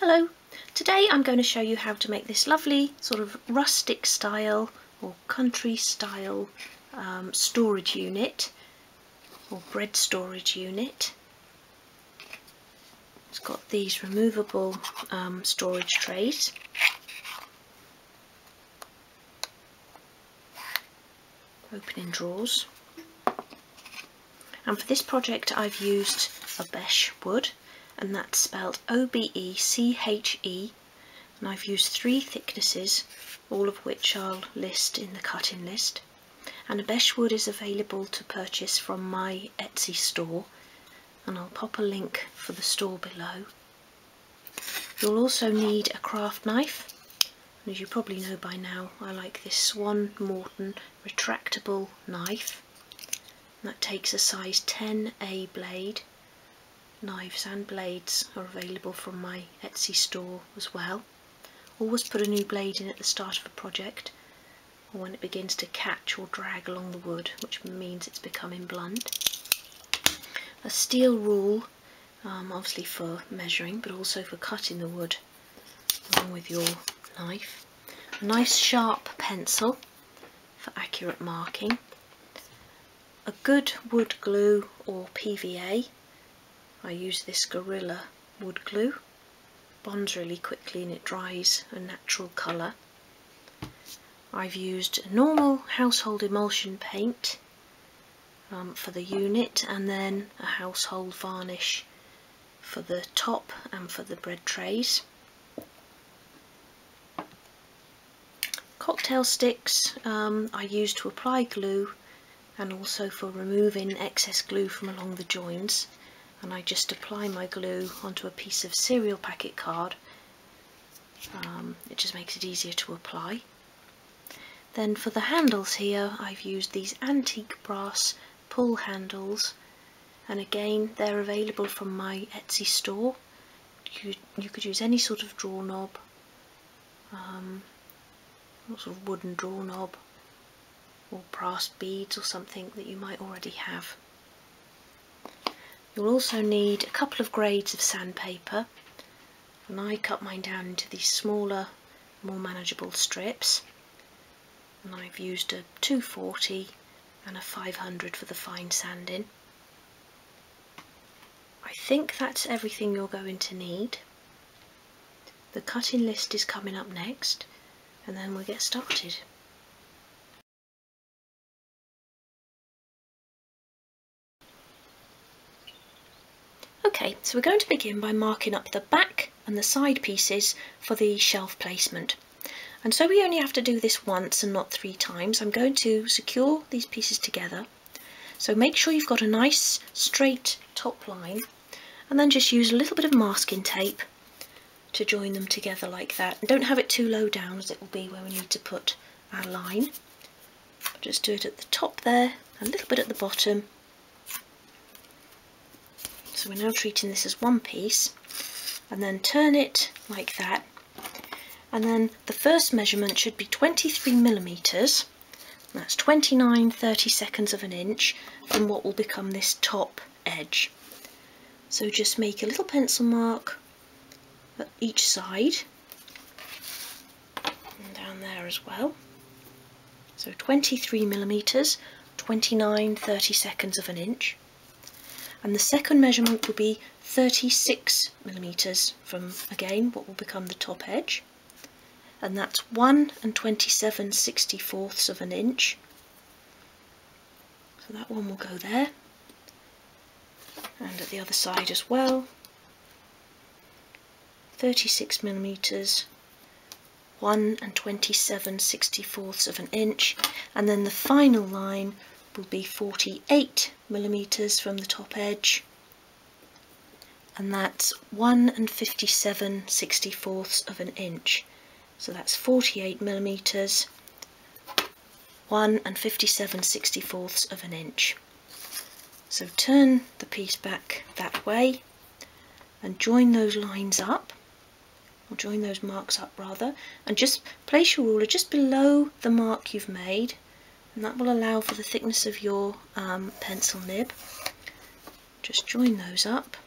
Hello, today I'm going to show you how to make this lovely sort of rustic style or country style storage unit or bread storage unit. It's got these removable storage trays. Opening drawers. And for this project I've used Obeche wood, and that's spelled O-B-E-C-H-E, and I've used 3 thicknesses, all of which I'll list in the cutting list. And Obeche wood is available to purchase from my Etsy store, and I'll pop a link for the store below. You'll also need a craft knife, and as you probably know by now, I like this Swan Morton retractable knife. That takes a size 10A blade. Knives and blades are available from my Etsy store as well. Always put a new blade in at the start of a project, or when it begins to catch or drag along the wood, which means it's becoming blunt. A steel rule, obviously for measuring, but also for cutting the wood along with your knife. A nice sharp pencil for accurate marking. A good wood glue or PVA. I use this Gorilla wood glue. Bonds really quickly and it dries a natural colour. I've used normal household emulsion paint for the unit, and then a household varnish for the top and for the bread trays. Cocktail sticks I use to apply glue and also for removing excess glue from along the joins, and I just apply my glue onto a piece of cereal packet card. It just makes it easier to apply. Then for the handles here I've used these antique brass pull handles, and again they're available from my Etsy store. You could use any sort of drawer knob, sort of wooden drawer knob, or brass beads or something that you might already have. You'll also need a couple of grades of sandpaper, and I cut mine down into these smaller, more manageable strips, and I've used a 240 and a 500 for the fine sanding. I think that's everything you're going to need. The cutting list is coming up next, and then we'll get started. Okay, so we're going to begin by marking up the back and the side pieces for the shelf placement. And so we only have to do this once and not 3 times. I'm going to secure these pieces together. So make sure you've got a nice straight top line, and then just use a little bit of masking tape to join them together like that. And don't have it too low down, as it will be where we need to put our line. Just do it at the top there, a little bit at the bottom. So we're now treating this as one piece, and then turn it like that, and then the first measurement should be 23mm, that's 29/32 of an inch from what will become this top edge. So just make a little pencil mark at each side, and down there as well. So 23mm, 29/32 of an inch. And the second measurement will be 36mm from, again, what will become the top edge, and that's 1 27/64 of an inch. So that one will go there, and at the other side as well, 36mm, 1 27/64 of an inch, and then the final line will be 48mm from the top edge, and that's 1 57/64 of an inch. So that's 48mm, 1 57/64 of an inch. So turn the piece back that way and join those lines up, or join those marks up rather, and just place your ruler just below the mark you've made, and that will allow for the thickness of your pencil nib. Just join those up,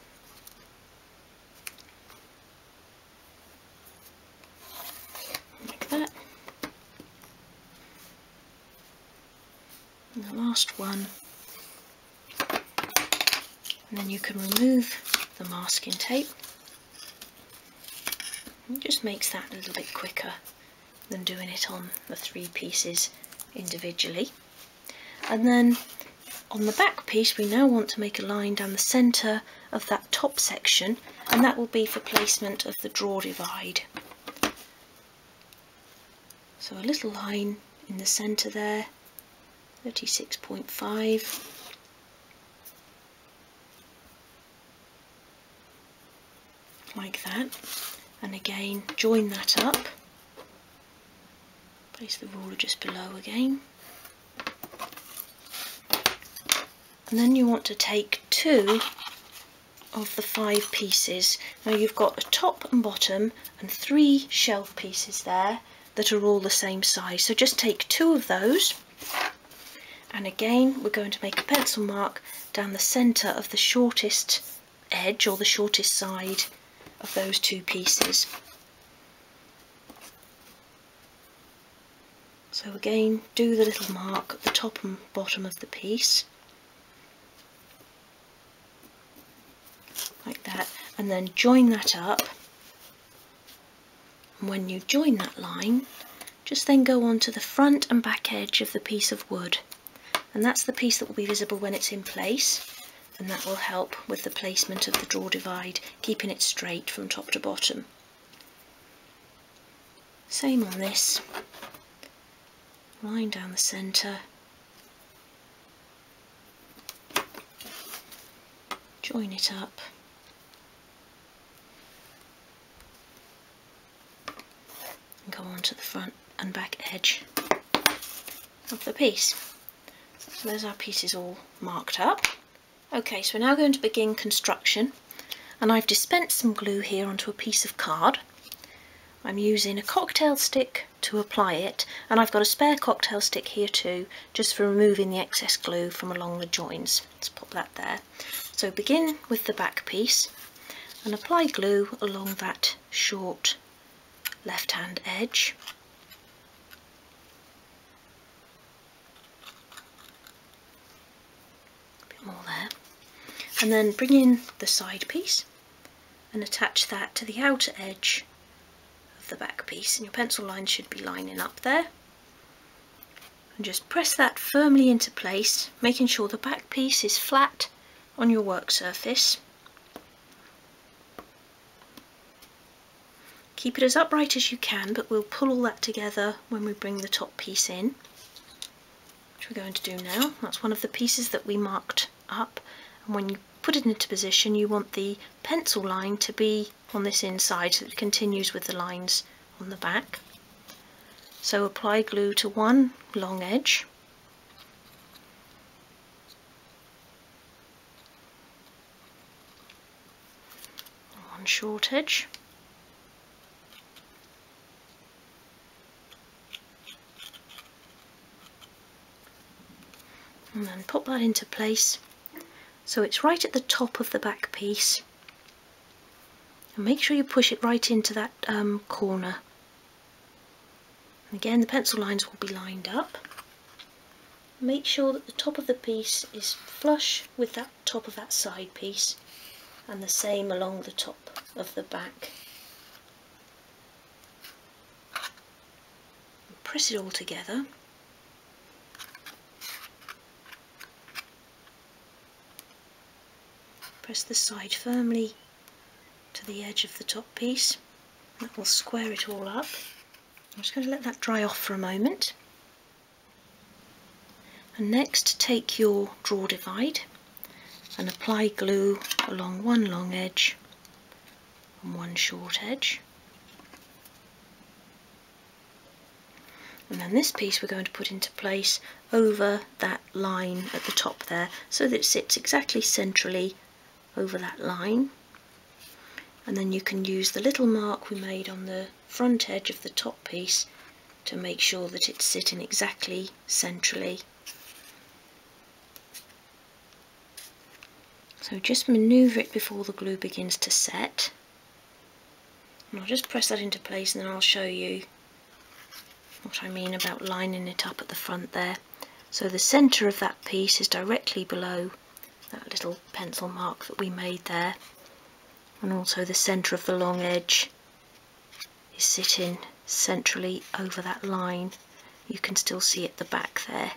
last one, and then you can remove the masking tape. It just makes that a little bit quicker than doing it on the 3 pieces individually. And then on the back piece we now want to make a line down the centre of that top section, and that will be for placement of the drawer divide. So a little line in the centre there, 36.5. Like that, and again join that up, place the ruler just below again, and then you want to take 2 of the 5 pieces. Now you've got a top and bottom and 3 shelf pieces there that are all the same size, so just take 2 of those, and again we're going to make a pencil mark down the centre of the shortest edge or the shortest side of those 2 pieces. So again, do the little mark at the top and bottom of the piece, like that, and then join that up. And when you join that line, just then go on to the front and back edge of the piece of wood, and that's the piece that will be visible when it's in place, and that will help with the placement of the drawer divide, keeping it straight from top to bottom. Same on this, line down the centre, join it up, and go on to the front and back edge of the piece. So there's our pieces all marked up. Okay, so we're now going to begin construction, and I've dispensed some glue here onto a piece of card. I'm using a cocktail stick to apply it, and I've got a spare cocktail stick here too, just for removing the excess glue from along the joins. Let's pop that there. So begin with the back piece and apply glue along that short left hand edge. A bit more there. And then bring in the side piece and attach that to the outer edge of the back piece, and your pencil line should be lining up there. And just press that firmly into place, making sure the back piece is flat on your work surface. Keep it as upright as you can, but we'll pull all that together when we bring the top piece in, which we're going to do now. That's one of the pieces that we marked up. And when you put it into position, you want the pencil line to be on this inside so that it continues with the lines on the back. So apply glue to one long edge, one short edge, and then pop that into place so it's right at the top of the back piece, and make sure you push it right into that corner. And again, the pencil lines will be lined up. Make sure that the top of the piece is flush with that top of that side piece, and the same along the top of the back. And press it all together. Press the side firmly to the edge of the top piece. That will square it all up. I'm just going to let that dry off for a moment. And next take your drawer divide and apply glue along one long edge and one short edge. And then this piece we're going to put into place over that line at the top there, so that it sits exactly centrally over that line. And then you can use the little mark we made on the front edge of the top piece to make sure that it's sitting exactly centrally. So just manoeuvre it before the glue begins to set. And I'll just press that into place, and then I'll show you what I mean about lining it up at the front there. So the centre of that piece is directly below that little pencil mark that we made there, and also the centre of the long edge is sitting centrally over that line. You can still see at the back there.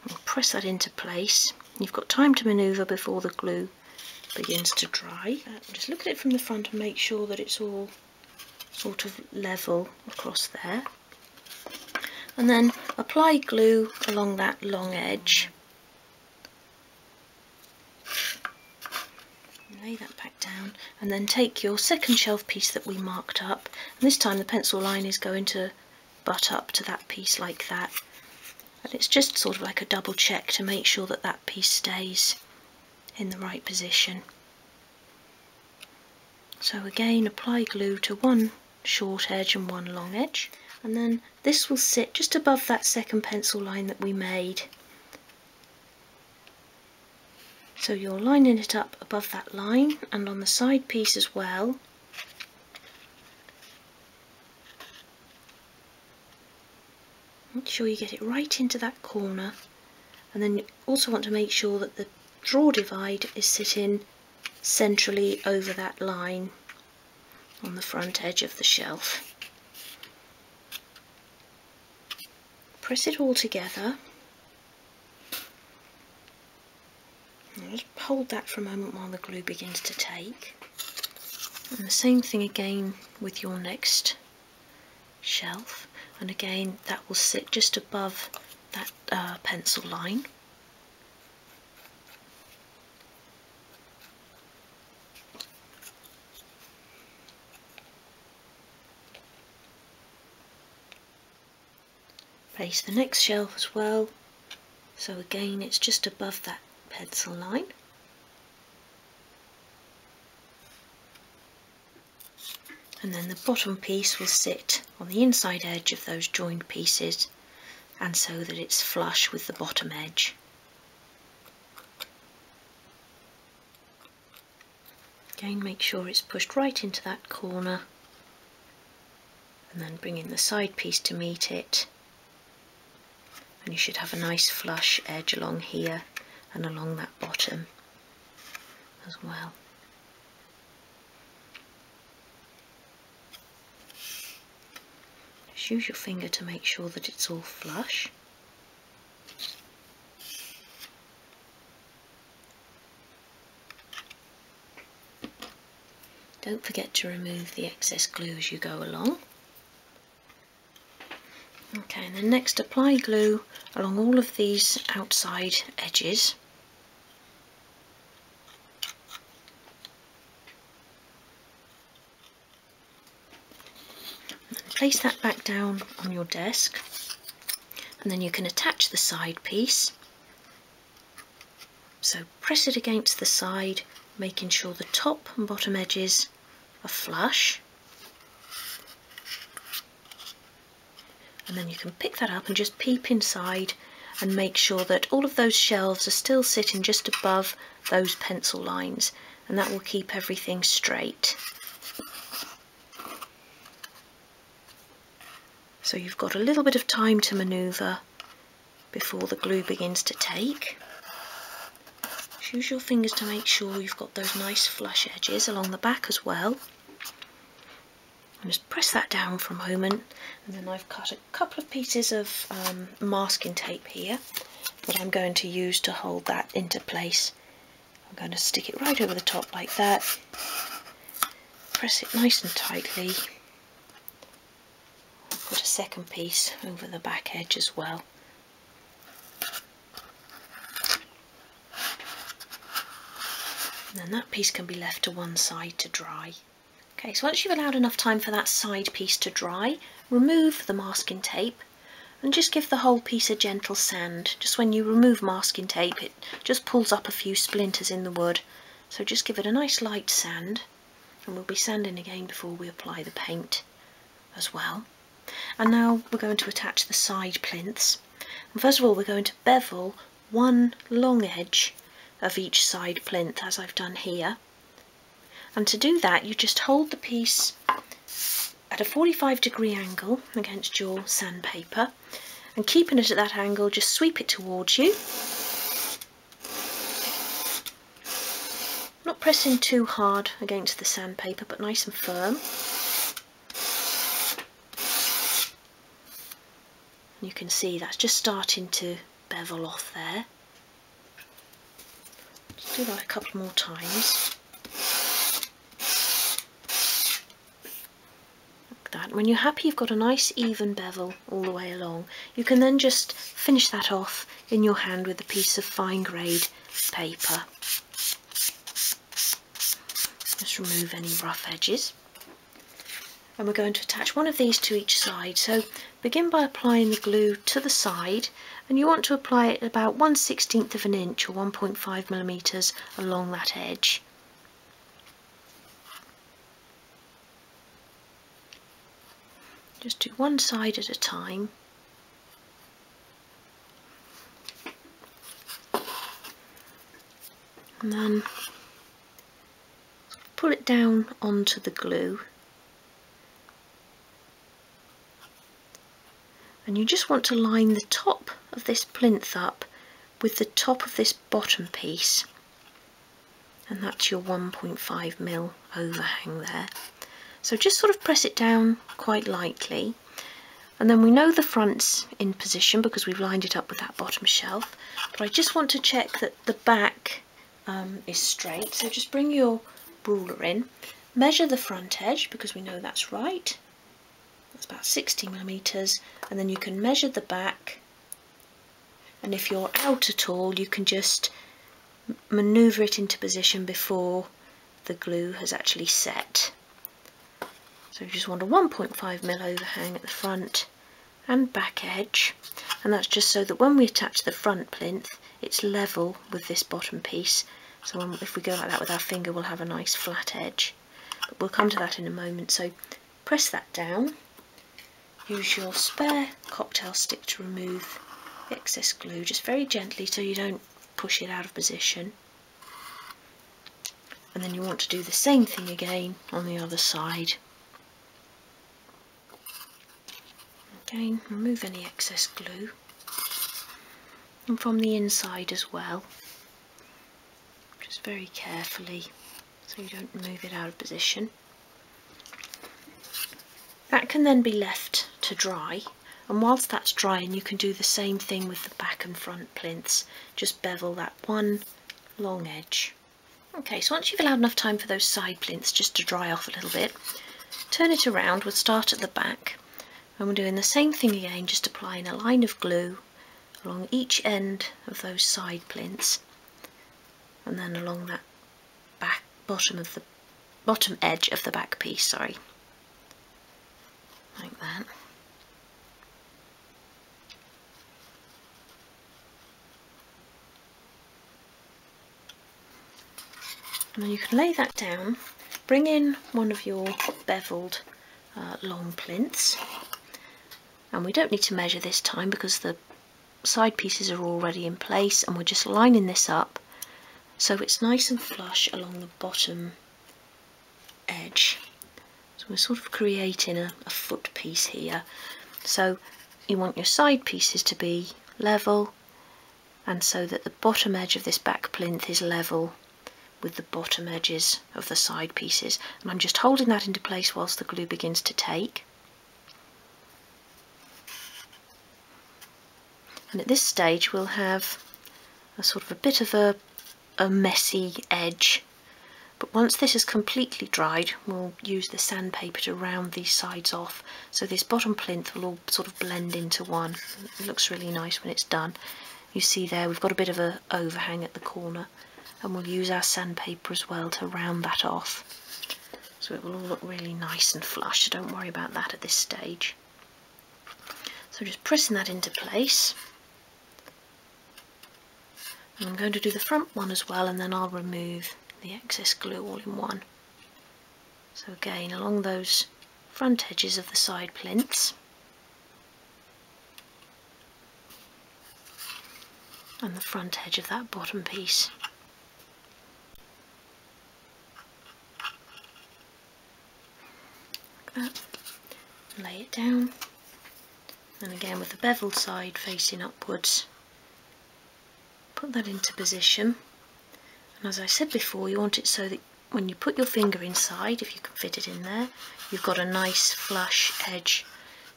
I'll press that into place. You've got time to manoeuvre before the glue begins to dry. Just look at it from the front and make sure that it's all sort of level across there. And then apply glue along that long edge. Lay that back down, and then take your second shelf piece that we marked up, and this time the pencil line is going to butt up to that piece like that, and it's just sort of like a double check to make sure that that piece stays in the right position. So again, apply glue to one short edge and one long edge, and then this will sit just above that second pencil line that we made. So you're lining it up above that line and on the side piece as well. Make sure you get it right into that corner, and then you also want to make sure that the drawer divide is sitting centrally over that line on the front edge of the shelf. Press it all together. Now just hold that for a moment while the glue begins to take. And the same thing again with your next shelf, and again that will sit just above that pencil line. Place the next shelf as well, so again it's just above that pencil line. And then the bottom piece will sit on the inside edge of those joined pieces, and so that it's flush with the bottom edge. Again, make sure it's pushed right into that corner, and then bring in the side piece to meet it, and you should have a nice flush edge along here and along that bottom as well. Just use your finger to make sure that it's all flush. Don't forget to remove the excess glue as you go along. Okay, and then next apply glue along all of these outside edges. Place that back down on your desk, and then you can attach the side piece. So press it against the side, making sure the top and bottom edges are flush. And then you can pick that up and just peep inside and make sure that all of those shelves are still sitting just above those pencil lines, and that will keep everything straight. So you've got a little bit of time to manoeuvre before the glue begins to take. Just use your fingers to make sure you've got those nice flush edges along the back as well. And just press that down for a moment, and then I've cut a couple of pieces of masking tape here that I'm going to use to hold that into place. I'm going to stick it right over the top like that, press it nice and tightly. Put a second piece over the back edge as well. And then that piece can be left to one side to dry. Okay, so once you've allowed enough time for that side piece to dry, remove the masking tape and just give the whole piece a gentle sand. Just when you remove masking tape, it just pulls up a few splinters in the wood, so just give it a nice light sand, and we'll be sanding again before we apply the paint as well. And now we're going to attach the side plinths. And first of all, we're going to bevel one long edge of each side plinth, as I've done here. And to do that, you just hold the piece at a 45-degree angle against your sandpaper, and keeping it at that angle, just sweep it towards you. Not pressing too hard against the sandpaper, but nice and firm. You can see that's just starting to bevel off there. Just do that a couple more times. Like that. When you're happy you've got a nice even bevel all the way along, you can then just finish that off in your hand with a piece of fine grade paper. Just remove any rough edges. And we're going to attach one of these to each side. So begin by applying the glue to the side, and you want to apply it about 1/16 of an inch or 1.5 millimeters along that edge. Just do one side at a time. And then pull it down onto the glue. And you just want to line the top of this plinth up with the top of this bottom piece, and that's your 1.5 mil overhang there. So just sort of press it down quite lightly, and then we know the front's in position because we've lined it up with that bottom shelf, but I just want to check that the back is straight. So just bring your ruler in, measure the front edge because we know that's right. That's about 60 millimeters, and then you can measure the back, and if you're out at all you can just manoeuvre it into position before the glue has actually set. So you just want a 1.5 mil overhang at the front and back edge, and that's just so that when we attach the front plinth it's level with this bottom piece. So if we go like that with our finger we'll have a nice flat edge, but we'll come to that in a moment. So press that down. Use your spare cocktail stick to remove the excess glue, just very gently so you don't push it out of position. And then you want to do the same thing again on the other side. Again, remove any excess glue. And from the inside as well, just very carefully so you don't move it out of position. That can then be left to dry, and whilst that's drying you can do the same thing with the back and front plinths. Just bevel that one long edge. Okay, so once you've allowed enough time for those side plinths just to dry off a little bit, turn it around. We'll start at the back, and we're doing the same thing again, just applying a line of glue along each end of those side plinths, and then along that bottom edge of the back piece, sorry. Like that. And then you can lay that down, bring in one of your beveled long plinths, and we don't need to measure this time because the side pieces are already in place, and we're just lining this up so it's nice and flush along the bottom edge. So we're sort of creating a foot piece here. So you want your side pieces to be level, and so that the bottom edge of this back plinth is level with the bottom edges of the side pieces. And I'm just holding that into place whilst the glue begins to take. And at this stage we'll have a sort of a bit of a messy edge. But once this is completely dried, we'll use the sandpaper to round these sides off, so this bottom plinth will all sort of blend into one. It looks really nice when it's done. You see there we've got a bit of an overhang at the corner, and we'll use our sandpaper as well to round that off. So it will all look really nice and flush, so don't worry about that at this stage. So just pressing that into place. And I'm going to do the front one as well, and then I'll remove the excess glue all in one. So again, along those front edges of the side plinths, and the front edge of that bottom piece. Like that. Lay it down. And again with the beveled side facing upwards, put that into position. And as I said before, you want it so that when you put your finger inside, if you can fit it in there, you've got a nice flush edge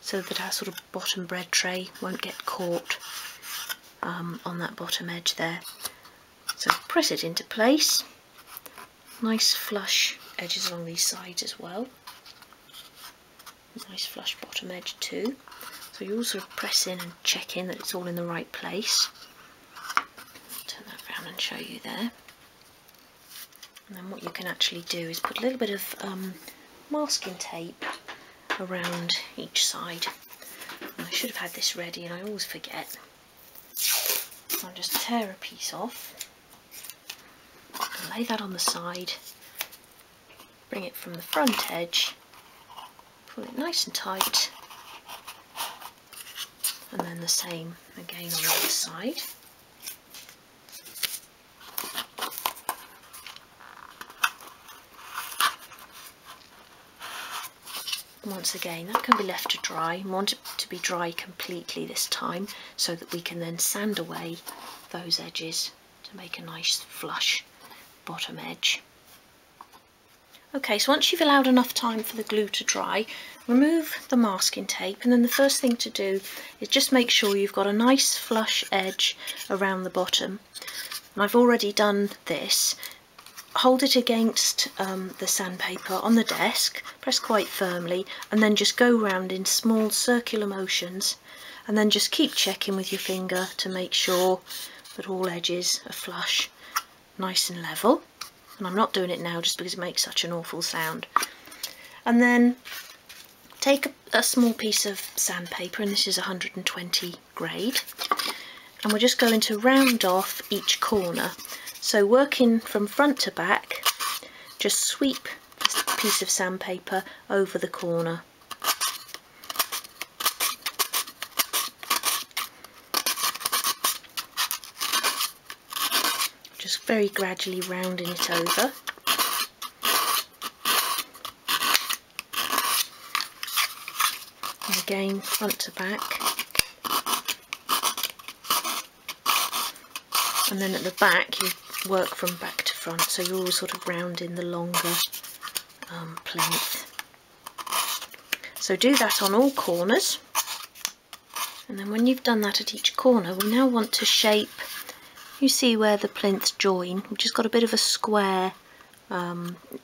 so that our sort of bottom bread tray won't get caught on that bottom edge there. So press it into place. Nice flush edges along these sides as well. Nice flush bottom edge too. So you also press in and check in that it's all in the right place. Turn that around and show you there. And then what you can actually do is put a little bit of masking tape around each side. And I should have had this ready and I always forget. So I'll just tear a piece off, lay that on the side, bring it from the front edge, pull it nice and tight, and then the same again on the other side. Once again, that can be left to dry. You want it to be dry completely this time so that we can then sand away those edges to make a nice flush bottom edge. Okay, so once you've allowed enough time for the glue to dry, remove the masking tape, and then the first thing to do is just make sure you've got a nice flush edge around the bottom. And I've already done this. Hold it against the sandpaper on the desk, press quite firmly, and then just go round in small circular motions, and then just keep checking with your finger to make sure that all edges are flush, nice and level. And I'm not doing it now just because it makes such an awful sound. And then take a small piece of sandpaper, and this is 120 grade, and we're just going to round off each corner. So working from front to back, just sweep this piece of sandpaper over the corner. Just very gradually rounding it over. And again, front to back. And then at the back you work from back to front, so you're always sort of rounding the longer plinth. So do that on all corners, and then when you've done that at each corner, we now want to shape, you see where the plinths join, we've just got a bit of a square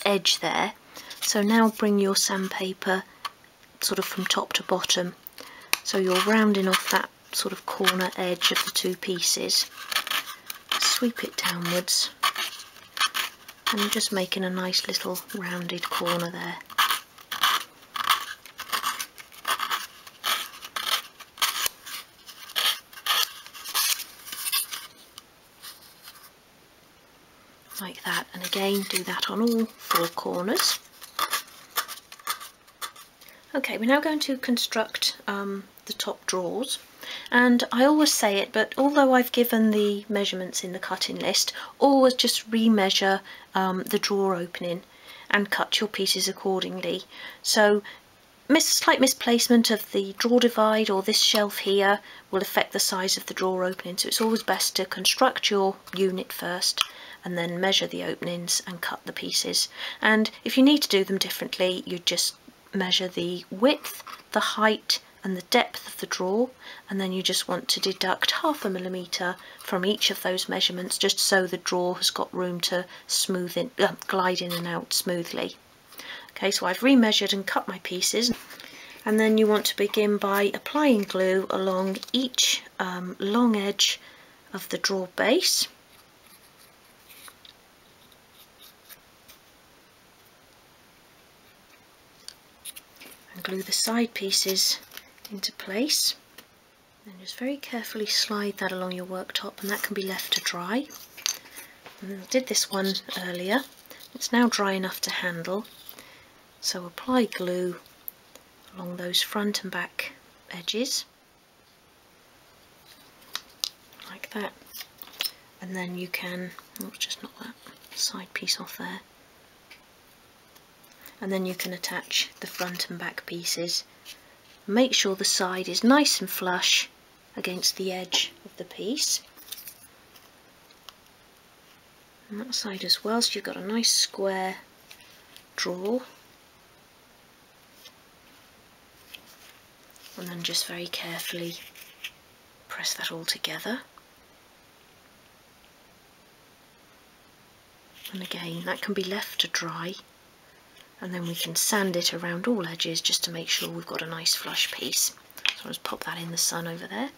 edge there. So now bring your sandpaper sort of from top to bottom, so you're rounding off that sort of corner edge of the two pieces. Sweep it downwards, and you're just making a nice little rounded corner there. Like that, and again do that on all four corners. Okay, we're now going to construct the top drawers. And I always say it, but although I've given the measurements in the cutting list, always just re-measure the drawer opening and cut your pieces accordingly. So slight misplacement of the drawer divide or this shelf here will affect the size of the drawer opening, so it's always best to construct your unit first and then measure the openings and cut the pieces. And if you need to do them differently, you just measure the width, the height and the depth of the drawer, and then you just want to deduct 0.5 millimetre from each of those measurements, just so the drawer has got room to glide in and out smoothly. Okay, so I've remeasured and cut my pieces, and then you want to begin by applying glue along each long edge of the drawer base. And glue the side pieces into place, and just very carefully slide that along your worktop, and that can be left to dry. And I did this one earlier, it's now dry enough to handle, so apply glue along those front and back edges like that, and then you can, let's just knock that side piece off there, and then you can attach the front and back pieces Make sure the side is nice and flush against the edge of the piece. And that side as well, so you've got a nice square drawer. And then just very carefully press that all together. And again, that can be left to dry, and then we can sand it around all edges just to make sure we've got a nice flush piece. So I'll just pop that in the sun over there.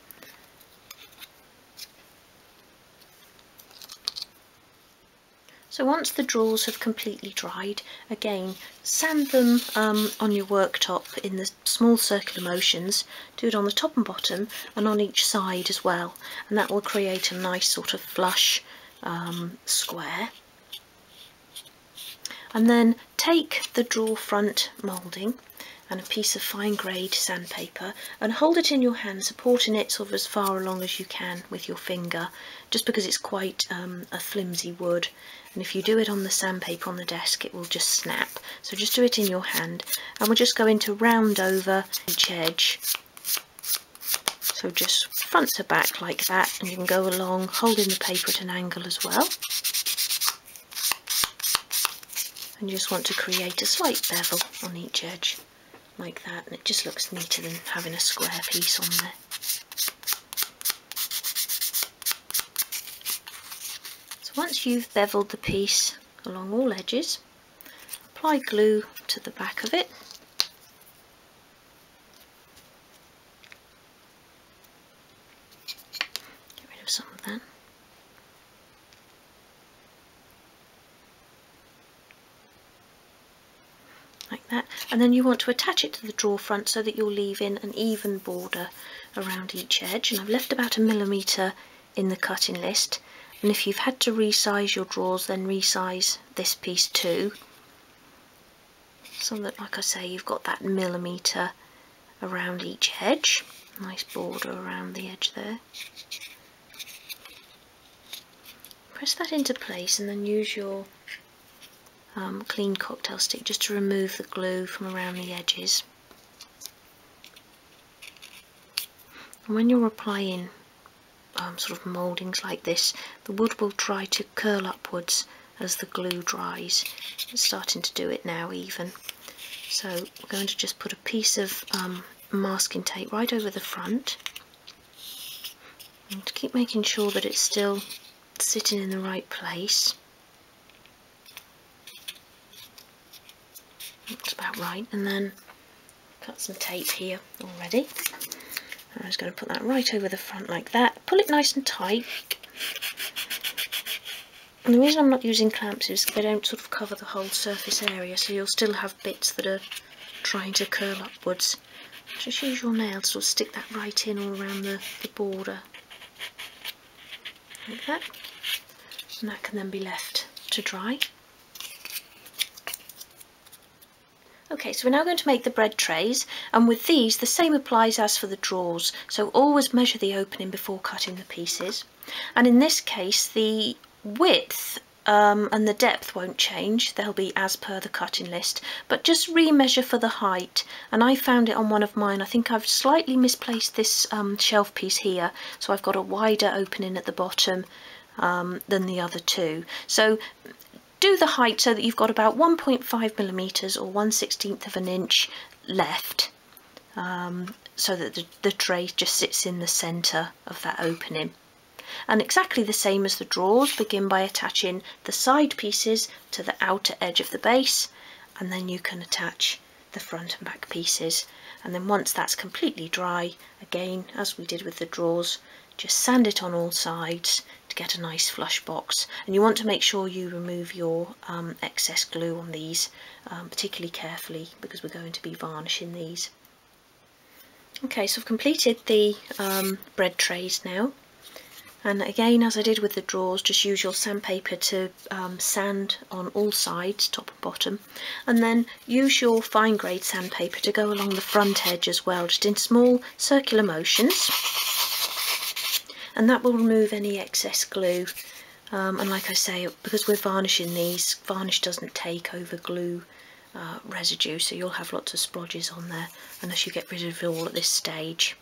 So once the drawers have completely dried, again, sand them on your worktop in the small circular motions. Do it on the top and bottom and on each side as well, and that will create a nice sort of flush square. And then take the drawer front moulding and a piece of fine grade sandpaper and hold it in your hand, supporting it sort of as far along as you can with your finger, just because it's quite a flimsy wood, and if you do it on the sandpaper on the desk it will just snap. So just do it in your hand, and we're just going to round over each edge. So just front to back like that, and you can go along holding the paper at an angle as well. And you just want to create a slight bevel on each edge like that, and it just looks neater than having a square piece on there. So once you've beveled the piece along all edges, apply glue to the back of it. Get rid of some of that. Like that, and then you want to attach it to the drawer front so that you're leaving an even border around each edge. And I've left about 1 millimetre in the cutting list, and if you've had to resize your drawers, then resize this piece too, so that, like I say, you've got that 1 millimetre around each edge. Nice border around the edge there. Press that into place and then use your clean cocktail stick just to remove the glue from around the edges. And when you're applying sort of mouldings like this, the wood will try to curl upwards as the glue dries. It's starting to do it now even. So we're going to just put a piece of masking tape right over the front, and to keep making sure that it's still sitting in the right place. That's about right, and then cut some tape here already. I'm just going to put that right over the front like that. Pull it nice and tight. And the reason I'm not using clamps is they don't sort of cover the whole surface area, so you'll still have bits that are trying to curl upwards. Just use your nail to sort of stick that right in all around the border. Like that. And that can then be left to dry. Okay, so we're now going to make the bread trays, and with these the same applies as for the drawers, so always measure the opening before cutting the pieces. And in this case the width and the depth won't change, they'll be as per the cutting list, but just re-measure for the height. And I found it on one of mine, I think I've slightly misplaced this shelf piece here, so I've got a wider opening at the bottom than the other two. So do the height so that you've got about 1.5 millimetres or 1/16 of an inch left, so that the tray just sits in the centre of that opening. And exactly the same as the drawers, begin by attaching the side pieces to the outer edge of the base, and then you can attach the front and back pieces. And then once that's completely dry, again as we did with the drawers, just sand it on all sides to get a nice flush box. And you want to make sure you remove your excess glue on these particularly carefully, because we're going to be varnishing these. Okay, so I've completed the bread trays now, and again, as I did with the drawers, just use your sandpaper to sand on all sides, top and bottom, and then use your fine grade sandpaper to go along the front edge as well, just in small circular motions. And that will remove any excess glue, and like I say, because we're varnishing these, varnish doesn't take over glue residue, so you'll have lots of splodges on there unless you get rid of it all at this stage.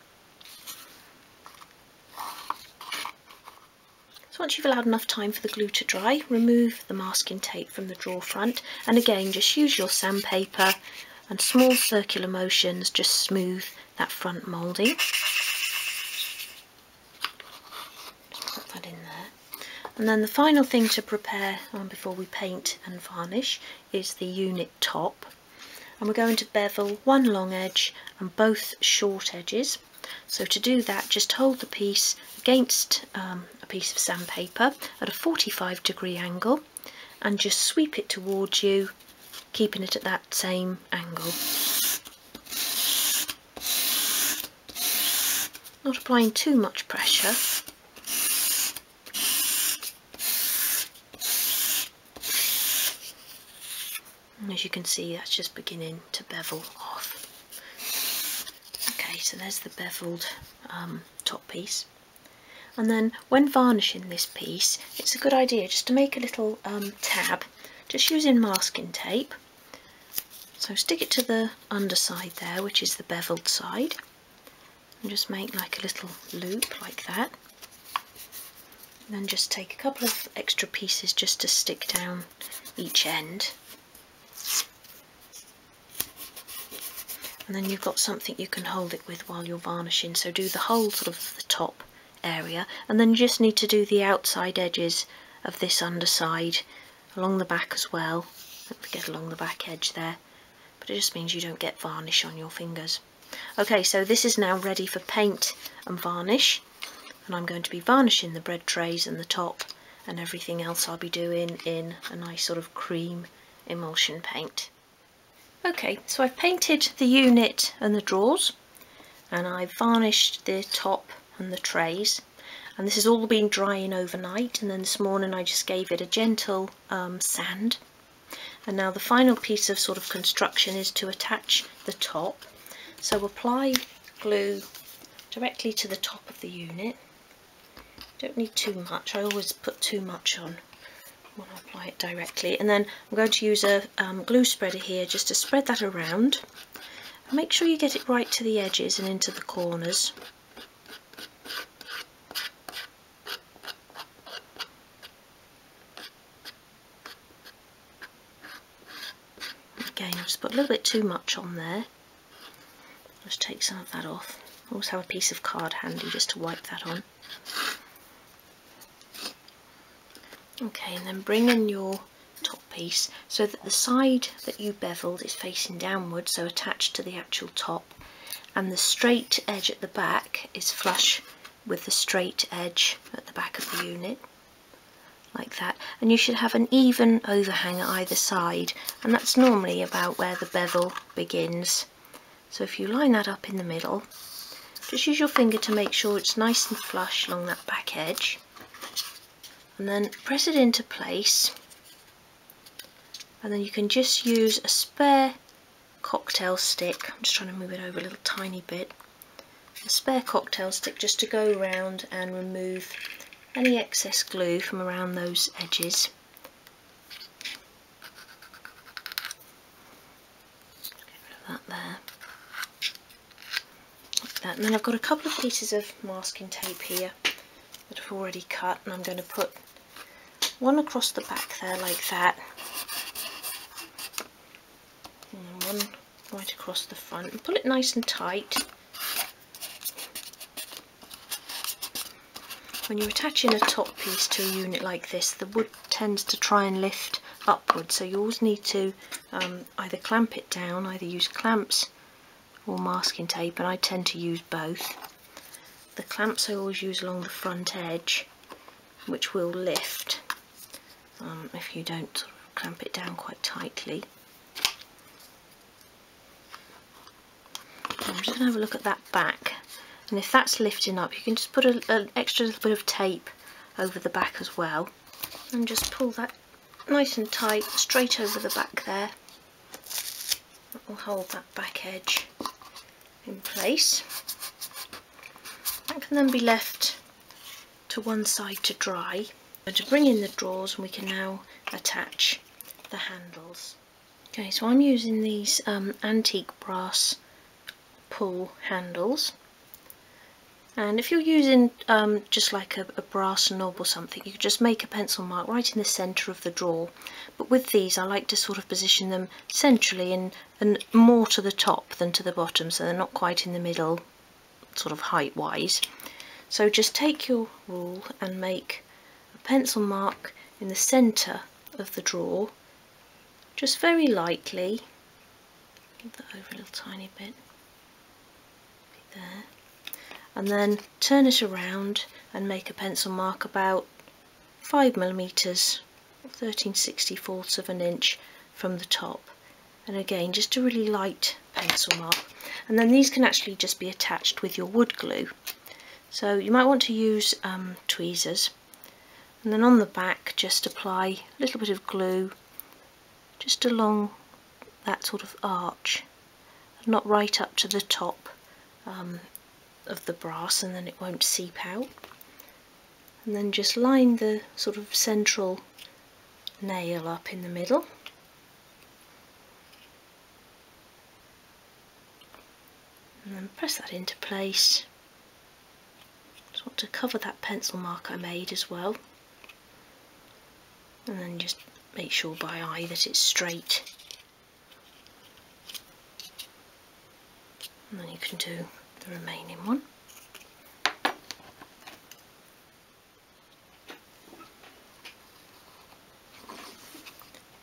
So once you've allowed enough time for the glue to dry, remove the masking tape from the drawer front, and again just use your sandpaper and small circular motions, just smooth that front moulding. Just put that in there. And then the final thing to prepare before we paint and varnish is the unit top. And we're going to bevel one long edge and both short edges. So to do that, just hold the piece against a piece of sandpaper at a 45-degree angle and just sweep it towards you, keeping it at that same angle. Not applying too much pressure. And as you can see, that's just beginning to bevel off. Okay, so there's the beveled top piece. And then when varnishing this piece, it's a good idea just to make a little tab, just using masking tape. So stick it to the underside there, which is the beveled side, and just make like a little loop like that. And then just take a couple of extra pieces just to stick down each end. And then you've got something you can hold it with while you're varnishing, so do the whole sort of the top area, and then you just need to do the outside edges of this underside along the back as well. Don't forget along the back edge there, but it just means you don't get varnish on your fingers. Okay, so this is now ready for paint and varnish, and I'm going to be varnishing the bread trays and the top, and everything else I'll be doing in a nice sort of cream emulsion paint. Okay, so I've painted the unit and the drawers, and I've varnished the top and the trays, and this has all been drying overnight, and then this morning I just gave it a gentle sand. And now the final piece of sort of construction is to attach the top. So apply glue directly to the top of the unit. Don't need too much, I always put too much on when I apply it directly, and then I'm going to use a glue spreader here just to spread that around. Make sure you get it right to the edges and into the corners. Again, I've just put a little bit too much on there. Just take some of that off. Always have a piece of card handy just to wipe that on. Okay, and then bring in your top piece so that the side that you beveled is facing downwards, so attached to the actual top, and the straight edge at the back is flush with the straight edge at the back of the unit, like that. And you should have an even overhang at either side, and that's normally about where the bevel begins. So if you line that up in the middle, just use your finger to make sure it's nice and flush along that back edge, and then press it into place. And then you can just use a spare cocktail stick. I'm just trying to move it over a little tiny bit. A spare cocktail stick just to go around and remove any excess glue from around those edges. Get rid of that there. Like that. And then I've got a couple of pieces of masking tape here that I've already cut, and I'm going to put one across the back there like that, and one right across the front, and pull it nice and tight. When you're attaching a top piece to a unit like this, the wood tends to try and lift upwards, so you always need to either clamp it down, either use clamps or masking tape, and I tend to use both. The clamps I always use along the front edge, which will lift if you don't sort of clamp it down quite tightly. I'm just going to have a look at that back, and if that's lifting up, you can just put an extra little bit of tape over the back as well, and just pull that nice and tight straight over the back there. That will hold that back edge in place. That can then be left to one side to dry. And to bring in the drawers, and we can now attach the handles. Okay, so I'm using these antique brass pull handles, and if you're using just like a brass knob or something, you could just make a pencil mark right in the centre of the drawer, but with these I like to sort of position them centrally and more to the top than to the bottom, so they're not quite in the middle sort of height wise. So just take your rule and make a pencil mark in the centre of the drawer, just very lightly. Move that over a little tiny bit, there, and then turn it around and make a pencil mark about 5mm, 13/64 of an inch from the top, and again just a really light pencil mark. And then these can actually just be attached with your wood glue, so you might want to use tweezers, and then on the back just apply a little bit of glue just along that sort of arch, not right up to the top of the brass, and then it won't seep out. And then just line the sort of central nail up in the middle, and then press that into place. Just want to cover that pencil mark I made as well, and then just make sure by eye that it's straight, and then you can do the remaining one.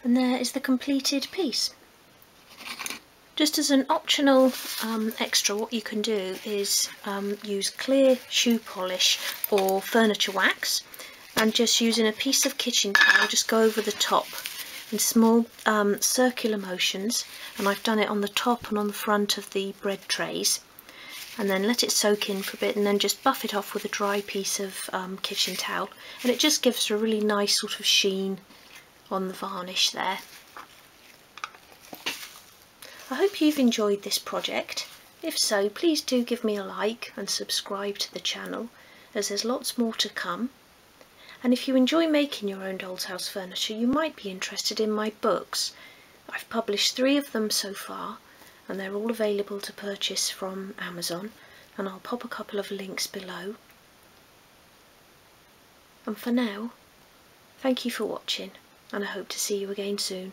And there is the completed piece. Just as an optional extra, what you can do is use clear shoe polish or furniture wax, and just using a piece of kitchen towel just go over the top in small circular motions, and I've done it on the top and on the front of the bread trays, and then let it soak in for a bit, and then just buff it off with a dry piece of kitchen towel, and it just gives a really nice sort of sheen on the varnish there. I hope you've enjoyed this project. If so, please do give me a like and subscribe to the channel, as there's lots more to come. And if you enjoy making your own doll's house furniture, you might be interested in my books. I've published 3 of them so far, and they're all available to purchase from Amazon, and I'll pop a couple of links below. And for now, thank you for watching, and I hope to see you again soon.